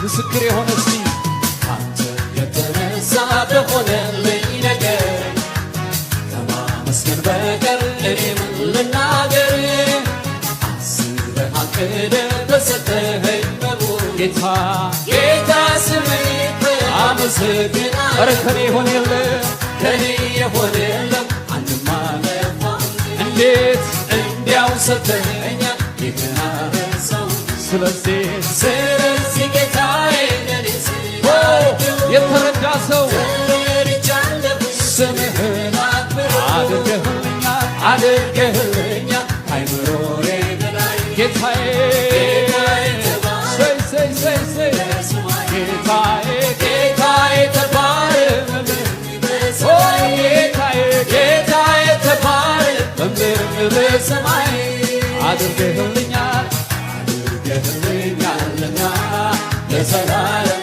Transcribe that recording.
ምስክር የሆነ እስቲ አንተ የተነሳ በሆነልኝ ነገር ከማመስገን በቀር እኔ ምን ልናገር? አስበህ አቅደህ በሰጠኸኝ በሙሉ ጌታ ጌታ ስምህ አመሰግናለሁ። ኧረ ከኔ የሆነ የለም ከኔ የሆነ የለም አንድም አልጠፋም። እንዴት እንዲያው ሰጥተኸኛል ይህን አረሳው። ስለዚህ ጌታዬ ለኔ የተረዳ ሰው ተረድቻለሁ። ስምህን አድርገህልኛል አድርገህልኛል አይምሮዬ በላይ ጌታዬ ሰይ ጌታዬ ጌታዬ ተባረክ ጌታዬ ተባረክ በምድርም በሰማይ አድርገህልኛል አድርገህልኛልና ለዘላለም